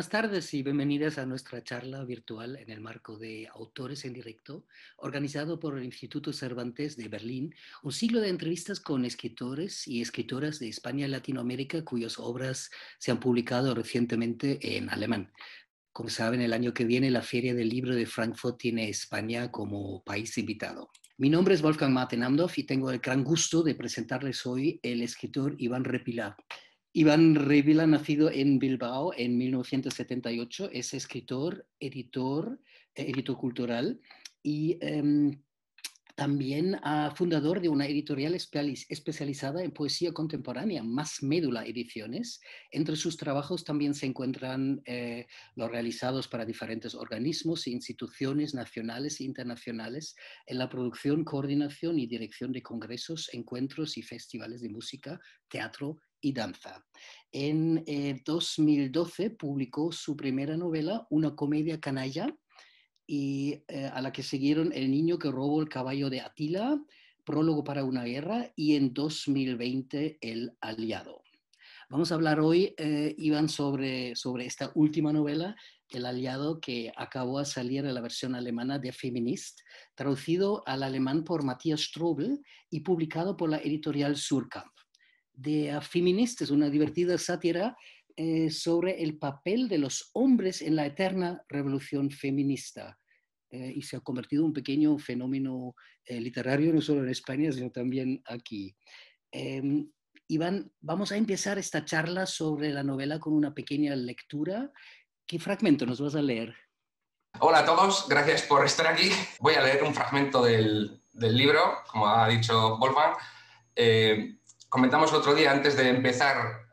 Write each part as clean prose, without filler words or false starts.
Buenas tardes y bienvenidas a nuestra charla virtual en el marco de Autores en Directo, organizado por el Instituto Cervantes de Berlín, un ciclo de entrevistas con escritores y escritoras de España y Latinoamérica cuyas obras se han publicado recientemente en alemán. Como saben, el año que viene la Feria del Libro de Frankfurt tiene España como país invitado. Mi nombre es Wolfgang Martin Amdorf y tengo el gran gusto de presentarles hoy el escritor Iván Repila. Iván Repila, nacido en Bilbao en 1978, es escritor, editor cultural y también fundador de una editorial especializada en poesía contemporánea, Más Médula Ediciones. Entre sus trabajos también se encuentran los realizados para diferentes organismos e instituciones nacionales e internacionales en la producción, coordinación y dirección de congresos, encuentros y festivales de música, teatro y danza. En 2012 publicó su primera novela, Una comedia canalla, y a la que siguieron El niño que robó el caballo de Atila, Prólogo para una guerra, y en 2020 El aliado. Vamos a hablar hoy, Iván, sobre esta última novela, El aliado, que acabó de salir en la versión alemana de Feminist, traducido al alemán por Matthias Strobel y publicado por la editorial Surkamp. De Feminist es una divertida sátira sobre el papel de los hombres en la eterna revolución feminista. Y se ha convertido en un pequeño fenómeno literario, no solo en España, sino también aquí. Iván, vamos a empezar esta charla sobre la novela con una pequeña lectura. ¿Qué fragmento nos vas a leer? Hola a todos, gracias por estar aquí. Voy a leer un fragmento del libro, como ha dicho Wolfgang. Comentamos el otro día, antes de empezar,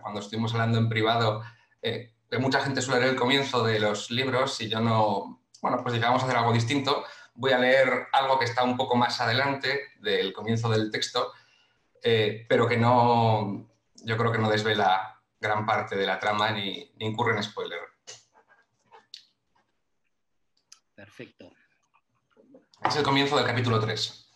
cuando estuvimos hablando en privado, que mucha gente suele leer el comienzo de los libros y yo no... Bueno, pues digamos hacer algo distinto. Voy a leer algo que está un poco más adelante del comienzo del texto, pero que no... Yo creo que no desvela gran parte de la trama ni incurre en spoiler. Perfecto. Es el comienzo del capítulo 3.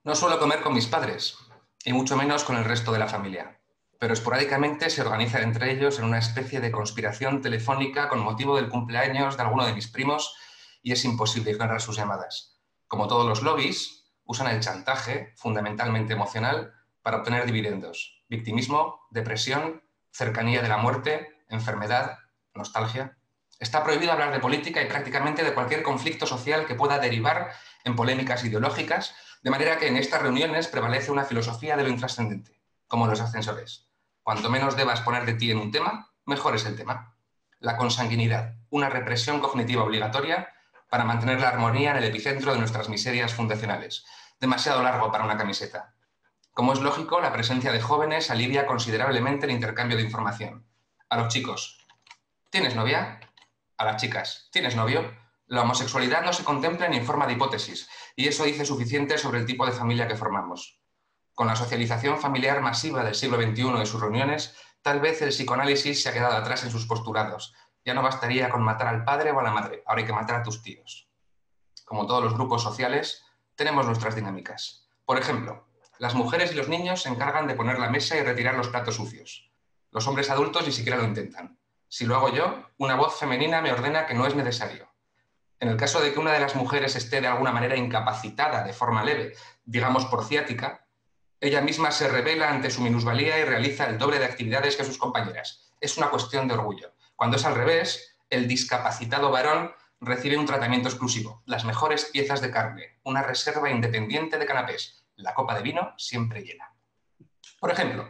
No suelo comer con mis padres, y mucho menos con el resto de la familia, pero esporádicamente se organizan entre ellos en una especie de conspiración telefónica con motivo del cumpleaños de alguno de mis primos y es imposible ignorar sus llamadas. Como todos los lobbies, usan el chantaje, fundamentalmente emocional, para obtener dividendos: victimismo, depresión, cercanía de la muerte, enfermedad, nostalgia. Está prohibido hablar de política y prácticamente de cualquier conflicto social que pueda derivar en polémicas ideológicas, de manera que en estas reuniones prevalece una filosofía de lo intrascendente, como los ascensores. Cuanto menos debas poner de ti en un tema, mejor es el tema. La consanguinidad, una represión cognitiva obligatoria para mantener la armonía en el epicentro de nuestras miserias fundacionales. Demasiado largo para una camiseta. Como es lógico, la presencia de jóvenes alivia considerablemente el intercambio de información. A los chicos: ¿tienes novia? A las chicas: ¿tienes novio? La homosexualidad no se contempla ni en forma de hipótesis, y eso dice suficiente sobre el tipo de familia que formamos. Con la socialización familiar masiva del siglo XXI y sus reuniones, tal vez el psicoanálisis se ha quedado atrás en sus postulados. Ya no bastaría con matar al padre o a la madre, ahora hay que matar a tus tíos. Como todos los grupos sociales, tenemos nuestras dinámicas. Por ejemplo, las mujeres y los niños se encargan de poner la mesa y retirar los platos sucios. Los hombres adultos ni siquiera lo intentan. Si lo hago yo, una voz femenina me ordena que no es necesario. En el caso de que una de las mujeres esté de alguna manera incapacitada de forma leve, digamos por ciática, ella misma se revela ante su minusvalía y realiza el doble de actividades que sus compañeras. Es una cuestión de orgullo. Cuando es al revés, el discapacitado varón recibe un tratamiento exclusivo, las mejores piezas de carne, una reserva independiente de canapés, la copa de vino siempre llena. Por ejemplo,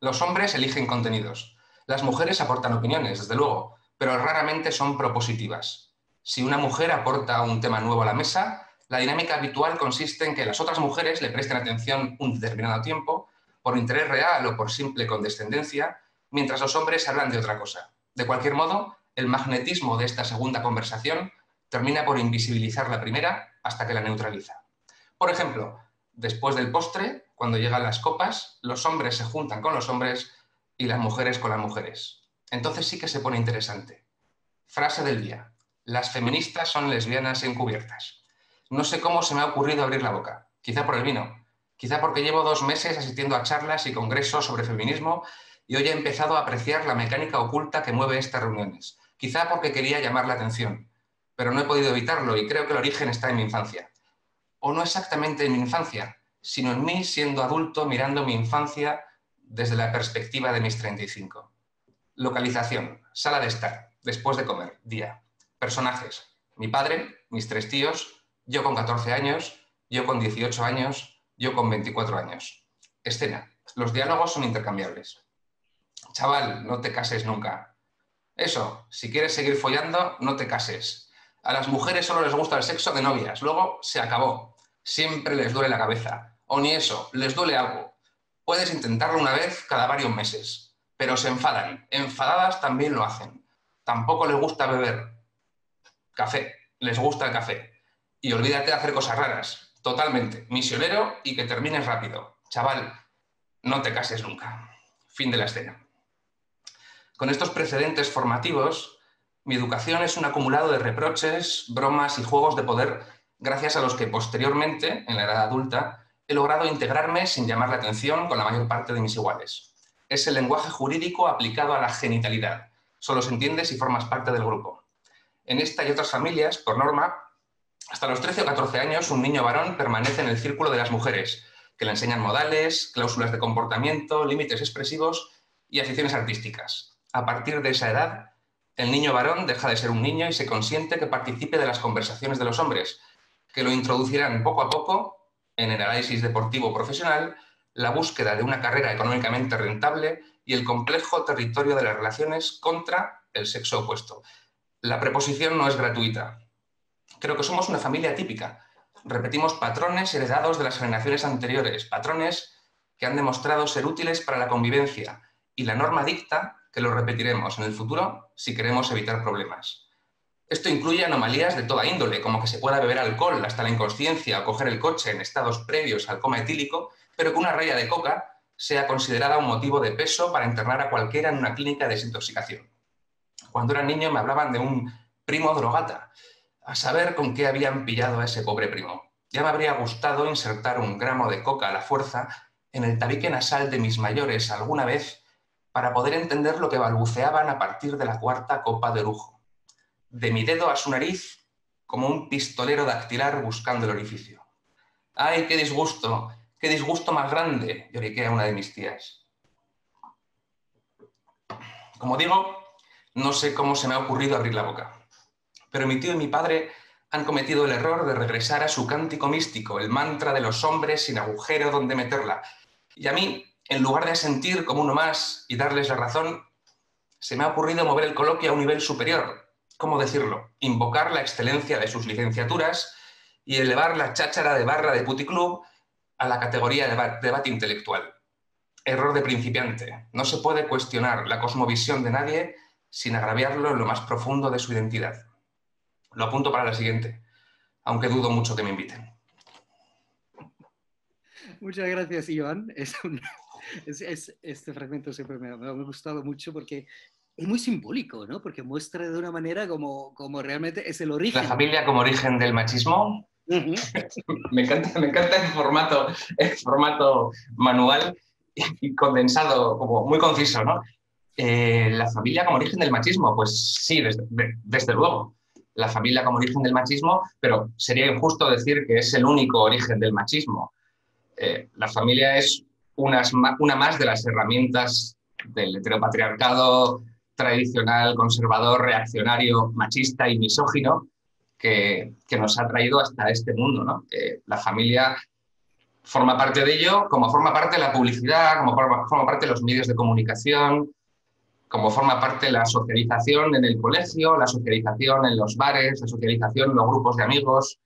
los hombres eligen contenidos. Las mujeres aportan opiniones, desde luego, pero raramente son propositivas. Si una mujer aporta un tema nuevo a la mesa, la dinámica habitual consiste en que las otras mujeres le presten atención un determinado tiempo, por interés real o por simple condescendencia, mientras los hombres hablan de otra cosa. De cualquier modo, el magnetismo de esta segunda conversación termina por invisibilizar la primera hasta que la neutraliza. Por ejemplo, después del postre, cuando llegan las copas, los hombres se juntan con los hombres y las mujeres con las mujeres. Entonces sí que se pone interesante. Frase del día: las feministas son lesbianas encubiertas. No sé cómo se me ha ocurrido abrir la boca. Quizá por el vino. Quizá porque llevo 2 meses asistiendo a charlas y congresos sobre feminismo y hoy he empezado a apreciar la mecánica oculta que mueve estas reuniones, quizá porque quería llamar la atención, pero no he podido evitarlo y creo que el origen está en mi infancia. O no exactamente en mi infancia, sino en mí siendo adulto mirando mi infancia desde la perspectiva de mis 35. Localización, sala de estar, después de comer, día. Personajes, mi padre, mis 3 tíos, yo con 14 años, yo con 18 años, yo con 24 años. Escena, los diálogos son intercambiables. Chaval, no te cases nunca. Eso, si quieres seguir follando, no te cases. A las mujeres solo les gusta el sexo de novias, luego se acabó. Siempre les duele la cabeza. O ni eso, les duele algo. Puedes intentarlo una vez cada varios meses, pero se enfadan. Enfadadas también lo hacen. Tampoco les gusta beber café, les gusta el café. Y olvídate de hacer cosas raras. Totalmente. Misionero y que termines rápido. Chaval, no te cases nunca. Fin de la escena. Con estos precedentes formativos, mi educación es un acumulado de reproches, bromas y juegos de poder, gracias a los que posteriormente, en la edad adulta, he logrado integrarme sin llamar la atención con la mayor parte de mis iguales. Es el lenguaje jurídico aplicado a la genitalidad. Solo se entiende si formas parte del grupo. En esta y otras familias, por norma, hasta los 13 o 14 años, un niño varón permanece en el círculo de las mujeres, que le enseñan modales, cláusulas de comportamiento, límites expresivos y aficiones artísticas. A partir de esa edad, el niño varón deja de ser un niño y se consiente que participe de las conversaciones de los hombres, que lo introducirán poco a poco en el análisis deportivo profesional, la búsqueda de una carrera económicamente rentable y el complejo territorio de las relaciones contra el sexo opuesto. La preposición no es gratuita. Creo que somos una familia típica. Repetimos patrones heredados de las generaciones anteriores, patrones que han demostrado ser útiles para la convivencia, y la norma dicta que lo repetiremos en el futuro si queremos evitar problemas. Esto incluye anomalías de toda índole, como que se pueda beber alcohol hasta la inconsciencia o coger el coche en estados previos al coma etílico, pero que una raya de coca sea considerada un motivo de peso para internar a cualquiera en una clínica de desintoxicación. Cuando era niño me hablaban de un primo drogata, a saber con qué habían pillado a ese pobre primo. Ya me habría gustado insertar 1 gramo de coca a la fuerza en el tabique nasal de mis mayores alguna vez para poder entender lo que balbuceaban a partir de la 4ª copa de lujo. De mi dedo a su nariz, como un pistolero dactilar buscando el orificio. ¡Ay, qué disgusto! ¡Qué disgusto más grande!, lloriquea una de mis tías. Como digo, no sé cómo se me ha ocurrido abrir la boca, pero mi tío y mi padre han cometido el error de regresar a su cántico místico, el mantra de los hombres sin agujero donde meterla. Y a mí, en lugar de asentir como uno más y darles la razón, se me ha ocurrido mover el coloquio a un nivel superior. ¿Cómo decirlo? Invocar la excelencia de sus licenciaturas y elevar la cháchara de barra de puticlub a la categoría de debate intelectual. Error de principiante. No se puede cuestionar la cosmovisión de nadie sin agraviarlo en lo más profundo de su identidad. Lo apunto para la siguiente, aunque dudo mucho que me inviten. Muchas gracias, Iván. Este fragmento siempre me ha gustado mucho porque es muy simbólico, ¿no? Porque muestra de una manera como realmente es el origen. La familia como origen del machismo. Uh-huh. Me encanta el formato manual y condensado, como muy conciso, ¿no? La familia como origen del machismo, pues sí, desde luego. La familia como origen del machismo, pero sería injusto decir que es el único origen del machismo. La familia es una más de las herramientas del heteropatriarcado tradicional, conservador, reaccionario, machista y misógino que nos ha traído hasta este mundo, ¿no? La familia forma parte de ello, como forma parte de la publicidad, como forma parte de los medios de comunicación, como forma parte de la socialización en el colegio, la socialización en los bares, la socialización en los grupos de amigos.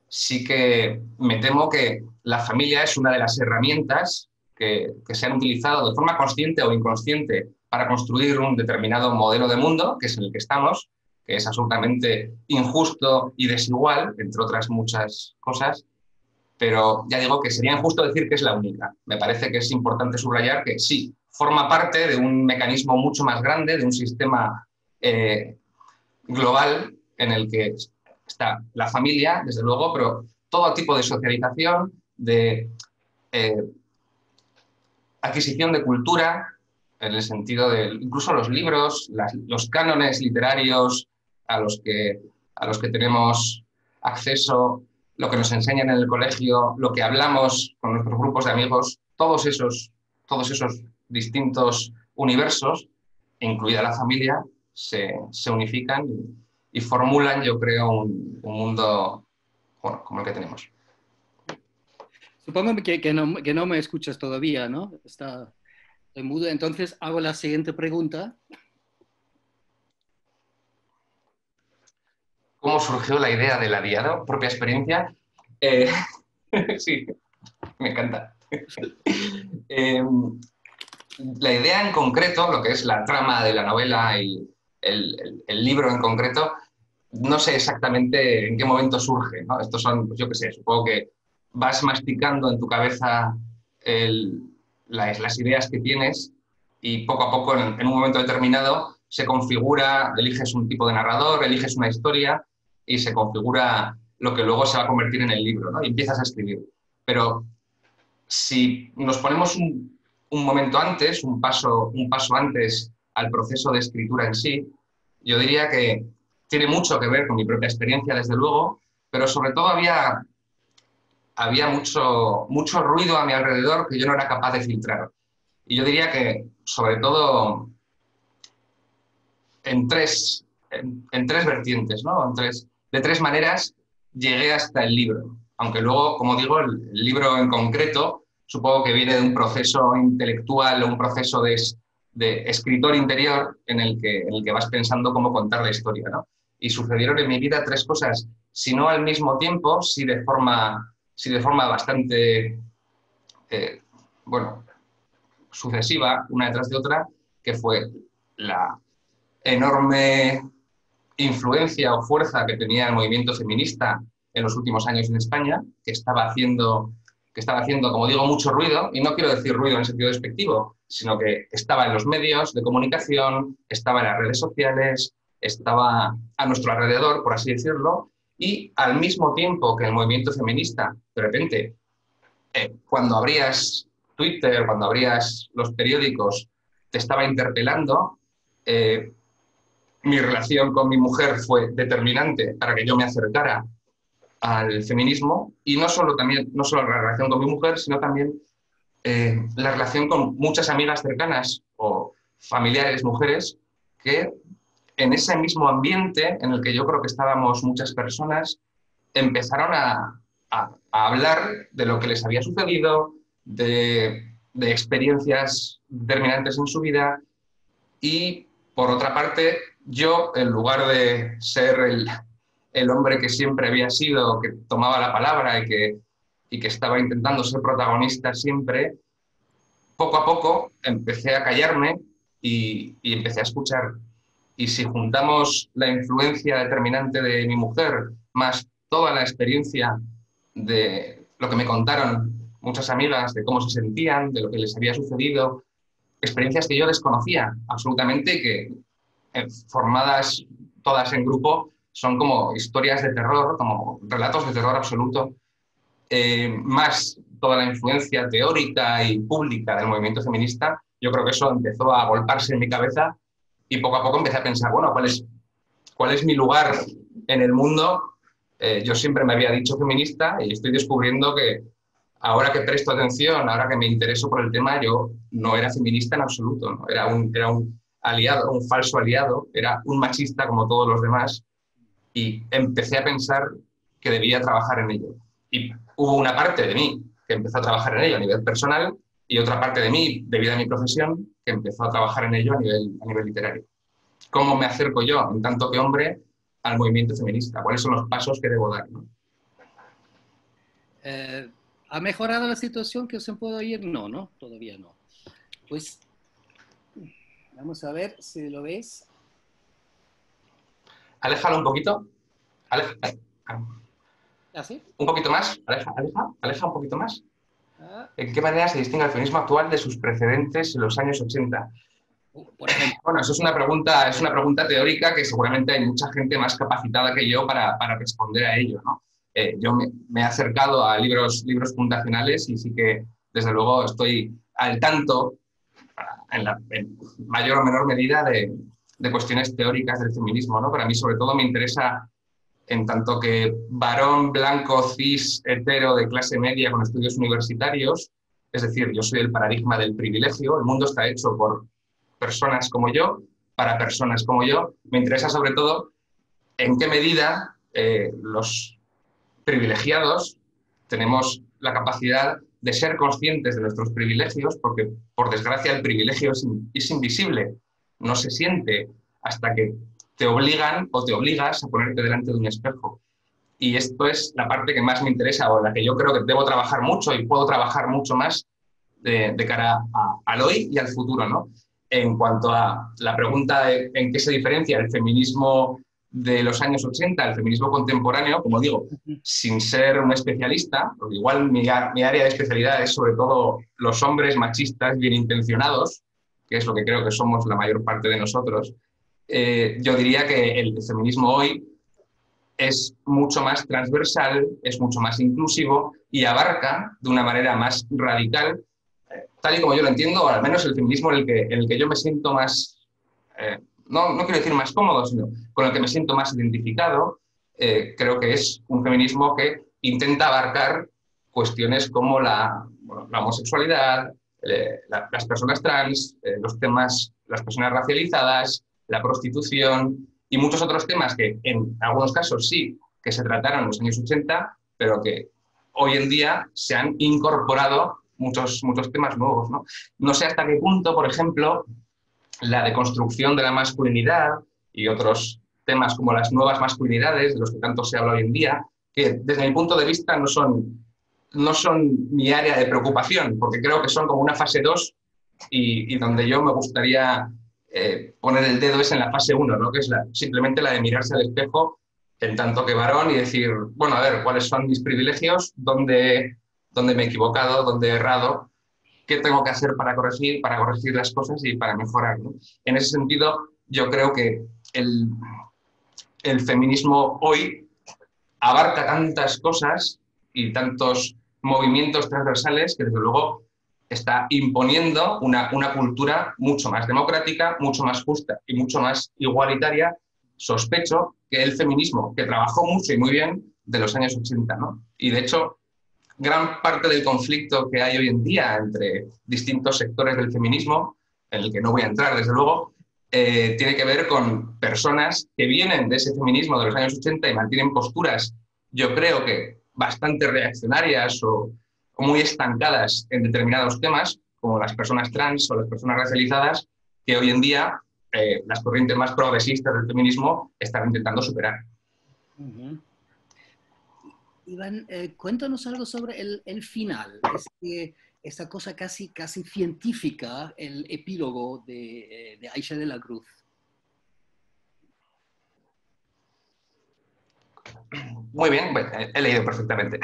Sí que me temo que la familia es una de las herramientas que se han utilizado de forma consciente o inconsciente para construir un determinado modelo de mundo, que es en el que estamos, que es absolutamente injusto y desigual, entre otras muchas cosas, pero ya digo que sería injusto decir que es la única. Me parece que es importante subrayar que sí, forma parte de un mecanismo mucho más grande, de un sistema global en el que está la familia, desde luego, pero todo tipo de socialización, de adquisición de cultura, en el sentido de incluso los libros, los cánones literarios a los que tenemos acceso, lo que nos enseñan en el colegio, lo que hablamos con nuestros grupos de amigos, todos esos distintos universos, incluida la familia, se unifican y formulan, yo creo, un mundo, bueno, como el que tenemos. Supongo que no me escuchas todavía, ¿no? Estoy mudo, entonces hago la siguiente pregunta. ¿Cómo surgió la idea del aliado? ¿Propia experiencia? Sí, me encanta. La idea en concreto, lo que es la trama de la novela y el libro en concreto, no sé exactamente en qué momento surge, ¿no? Estos son, pues yo qué sé, supongo que vas masticando en tu cabeza las ideas que tienes y poco a poco, en un momento determinado, se configura, eliges un tipo de narrador, eliges una historia y se configura lo que luego se va a convertir en el libro, ¿no? Y empiezas a escribir. Pero si nos ponemos un momento antes, un paso antes al proceso de escritura en sí, yo diría que tiene mucho que ver con mi propia experiencia, desde luego, pero sobre todo había mucho ruido a mi alrededor que yo no era capaz de filtrar. Y yo diría que, sobre todo, en tres vertientes, ¿no? De tres maneras llegué hasta el libro. Aunque luego, como digo, el libro en concreto supongo que viene de un proceso intelectual o un proceso de escritor interior en el que vas pensando cómo contar la historia, ¿no? Y sucedieron en mi vida tres cosas, si no al mismo tiempo, sí de forma bastante, bueno, sucesiva, una detrás de otra, que fue la enorme influencia o fuerza que tenía el movimiento feminista en los últimos años en España, que estaba haciendo, como digo, mucho ruido, y no quiero decir ruido en el sentido despectivo, sino que estaba en los medios de comunicación, estaba en las redes sociales, estaba a nuestro alrededor, por así decirlo, y al mismo tiempo que el movimiento feminista, de repente, cuando abrías Twitter, cuando abrías los periódicos, te estaba interpelando, mi relación con mi mujer fue determinante para que yo me acercara al feminismo, y no solo la relación con mi mujer, sino también la relación con muchas amigas cercanas o familiares, mujeres, que en ese mismo ambiente en el que yo creo que estábamos muchas personas, empezaron a hablar de lo que les había sucedido, de experiencias determinantes en su vida. Y por otra parte, yo, en lugar de ser el hombre que siempre había sido, que tomaba la palabra y que estaba intentando ser protagonista siempre, poco a poco empecé a callarme y empecé a escuchar. Y si juntamos la influencia determinante de mi mujer, más toda la experiencia de lo que me contaron muchas amigas, de cómo se sentían, de lo que les había sucedido, experiencias que yo desconocía absolutamente, que formadas todas en grupo, son como historias de terror, como relatos de terror absoluto, más toda la influencia teórica y pública del movimiento feminista. Yo creo que eso empezó a golpearse en mi cabeza y poco a poco empecé a pensar, bueno, ¿cuál es mi lugar en el mundo? Yo siempre me había dicho feminista y estoy descubriendo que ahora que presto atención, ahora que me intereso por el tema, yo no era feminista en absoluto, ¿no? Era un aliado, un falso aliado, era un machista como todos los demás, y empecé a pensar que debía trabajar en ello. Y hubo una parte de mí que empezó a trabajar en ello a nivel personal y otra parte de mí, debido a mi profesión, que empezó a trabajar en ello a nivel literario. ¿Cómo me acerco yo, en tanto que hombre, al movimiento feminista? ¿Cuáles son los pasos que debo dar, ¿no? ¿Ha mejorado la situación que se puede oír? No, ¿no? Todavía no. Pues vamos a ver si lo ves. Aléjalo un poquito. ¿Así? Un poquito más. Aleja un poquito más. Ah, ¿En qué manera se distingue el feminismo actual de sus precedentes en los años 80? por ejemplo. Bueno, eso es una pregunta teórica que seguramente hay mucha gente más capacitada que yo para responder a ello, ¿no? Yo me he acercado a libros fundacionales y sí que, desde luego, estoy al tanto, en mayor o menor medida de cuestiones teóricas del feminismo, ¿no? Para mí, sobre todo, me interesa en tanto que varón blanco, cis, hetero, de clase media con estudios universitarios, es decir, yo soy el paradigma del privilegio, el mundo está hecho por personas como yo, para personas como yo. Me interesa sobre todo en qué medida los privilegiados tenemos la capacidad de ser conscientes de nuestros privilegios, porque por desgracia el privilegio es invisible, no se siente hasta que te obligan o te obligas a ponerte delante de un espejo. Y esto es la parte que más me interesa o la que yo creo que debo trabajar mucho y puedo trabajar mucho más de cara al hoy y al futuro, ¿no? En cuanto a la pregunta de en qué se diferencia el feminismo de los años 80, el feminismo contemporáneo, como digo, sin ser un especialista, porque igual mi área de especialidad es sobre todo los hombres machistas bien intencionados, que es lo que creo que somos la mayor parte de nosotros, yo diría que el feminismo hoy es mucho más transversal, es mucho más inclusivo y abarca de una manera más radical, tal y como yo lo entiendo, o al menos el feminismo en el que yo me siento más, no quiero decir más cómodo, sino con el que me siento más identificado. Creo que es un feminismo que intenta abarcar cuestiones como la homosexualidad, las personas trans, los temas, las personas racializadas, la prostitución y muchos otros temas que en algunos casos sí que se trataron en los años 80, pero que hoy en día se han incorporado muchos temas nuevos, ¿no? No sé hasta qué punto, por ejemplo, la deconstrucción de la masculinidad y otros temas como las nuevas masculinidades, de los que tanto se habla hoy en día, que desde mi punto de vista no son mi área de preocupación, porque creo que son como una fase 2 y donde yo me gustaría poner el dedo es en la fase 1, ¿no? Que es simplemente la de mirarse al espejo en tanto que varón y decir, bueno, a ver, ¿cuáles son mis privilegios? ¿Dónde me he equivocado? ¿Dónde he errado? ¿Qué tengo que hacer para corregir las cosas y para mejorar, ¿no? En ese sentido, yo creo que el feminismo hoy abarca tantas cosas y tantos movimientos transversales que desde luego está imponiendo una cultura mucho más democrática, mucho más justa y mucho más igualitaria. Sospecho que el feminismo, que trabajó mucho y muy bien de los años 80, ¿no? Y de hecho, gran parte del conflicto que hay hoy en día entre distintos sectores del feminismo, en el que no voy a entrar desde luego, tiene que ver con personas que vienen de ese feminismo de los años 80 y mantienen posturas, yo creo que bastante reaccionarias o muy estancadas en determinados temas, como las personas trans o las personas racializadas, que hoy en día las corrientes más progresistas del feminismo están intentando superar. Uh-huh. Iván, cuéntanos algo sobre el final, esta cosa casi científica, el epílogo de Aisha de la Cruz. Muy bien, bueno, he leído perfectamente.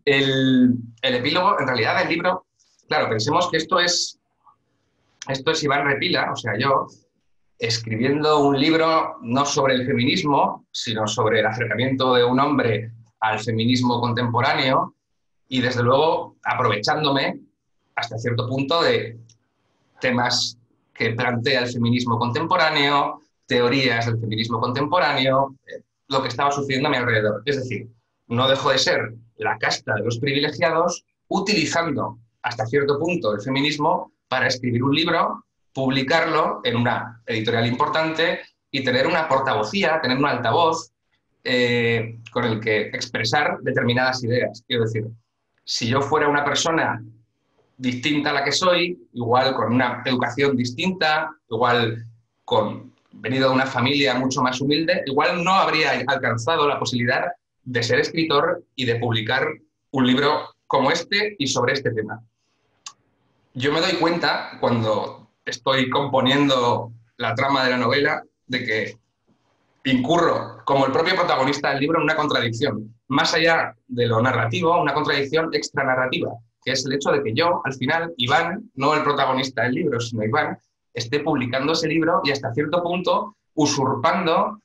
El epílogo, en realidad el libro, claro, pensemos que esto es Iván Repila, o sea, yo, escribiendo un libro no sobre el feminismo, sino sobre el acercamiento de un hombre al feminismo contemporáneo y, desde luego, aprovechándome hasta cierto punto de temas que plantea el feminismo contemporáneo, teorías del feminismo contemporáneo, lo que estaba sucediendo a mi alrededor. Es decir, no dejo de ser la casta de los privilegiados utilizando hasta cierto punto el feminismo para escribir un libro, publicarlo en una editorial importante y tener una portavocía, tener un altavoz con el que expresar determinadas ideas. Quiero decir, si yo fuera una persona distinta a la que soy, igual con una educación distinta, igual venido de una familia mucho más humilde, igual no habría alcanzado la posibilidad de ser escritor y de publicar un libro como este y sobre este tema. Yo me doy cuenta, cuando estoy componiendo la trama de la novela, de que incurro, como el propio protagonista del libro, en una contradicción. Más allá de lo narrativo, una contradicción extranarrativa, que es el hecho de que yo, al final, Iván, no el protagonista del libro, sino Iván, esté publicando ese libro y hasta cierto punto usurpando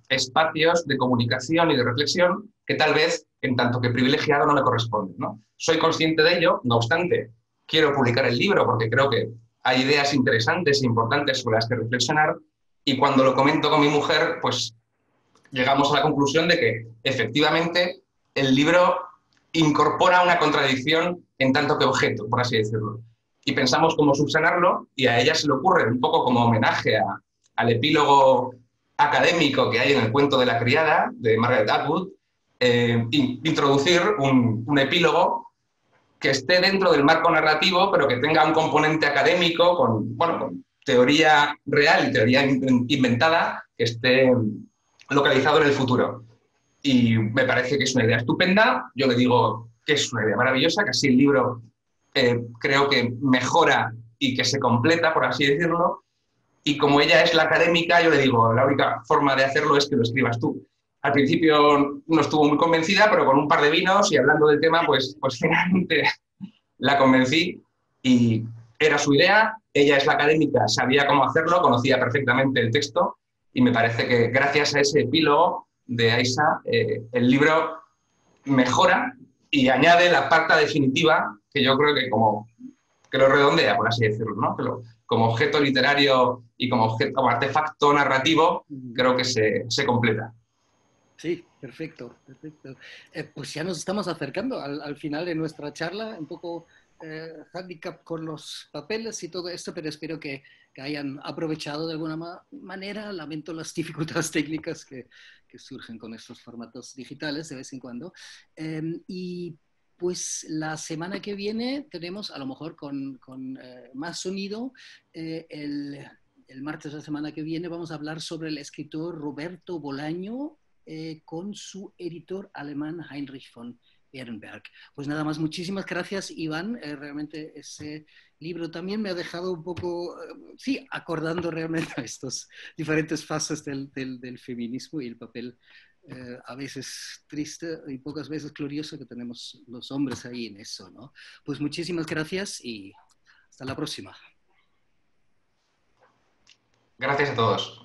espacios de comunicación y de reflexión que tal vez, en tanto que privilegiado, no me corresponden, ¿no? Soy consciente de ello, no obstante, quiero publicar el libro porque creo que hay ideas interesantes e importantes sobre las que reflexionar, y cuando lo comento con mi mujer, pues llegamos a la conclusión de que efectivamente el libro incorpora una contradicción en tanto que objeto, por así decirlo. Y pensamos cómo subsanarlo, y a ella se le ocurre, un poco como homenaje al epílogo académico que hay en el cuento de la criada, de Margaret Atwood, introducir un epílogo que esté dentro del marco narrativo, pero que tenga un componente académico con, bueno, con teoría real y teoría inventada, que esté localizado en el futuro. Y me parece que es una idea estupenda. Yo le digo que es una idea maravillosa, que así el libro creo que mejora y que se completa, por así decirlo. Y como ella es la académica, yo le digo, la única forma de hacerlo es que lo escribas tú. Al principio no estuvo muy convencida, pero con un par de vinos y hablando del tema, pues finalmente la convencí, y era su idea. Ella es la académica, sabía cómo hacerlo, conocía perfectamente el texto, y me parece que gracias a ese epílogo de Aisa, el libro mejora y añade la parte definitiva que yo creo que como que lo redondea, por así decirlo, ¿no? Como objeto literario y como artefacto narrativo, creo que se completa. Sí, perfecto, perfecto. Pues ya nos estamos acercando al final de nuestra charla, un poco handicap con los papeles y todo esto, pero espero que hayan aprovechado de alguna manera. Lamento las dificultades técnicas que surgen con estos formatos digitales de vez en cuando. Y pues la semana que viene tenemos, a lo mejor con más sonido, el martes de la semana que viene vamos a hablar sobre el escritor Roberto Bolaño, con su editor alemán Heinrich von Ehrenberg. Pues nada más, muchísimas gracias, Iván. Realmente ese libro también me ha dejado un poco, sí, acordando realmente a estos diferentes fases del feminismo y el papel a veces triste y pocas veces glorioso que tenemos los hombres ahí en eso, ¿no? Pues muchísimas gracias y hasta la próxima. Gracias a todos.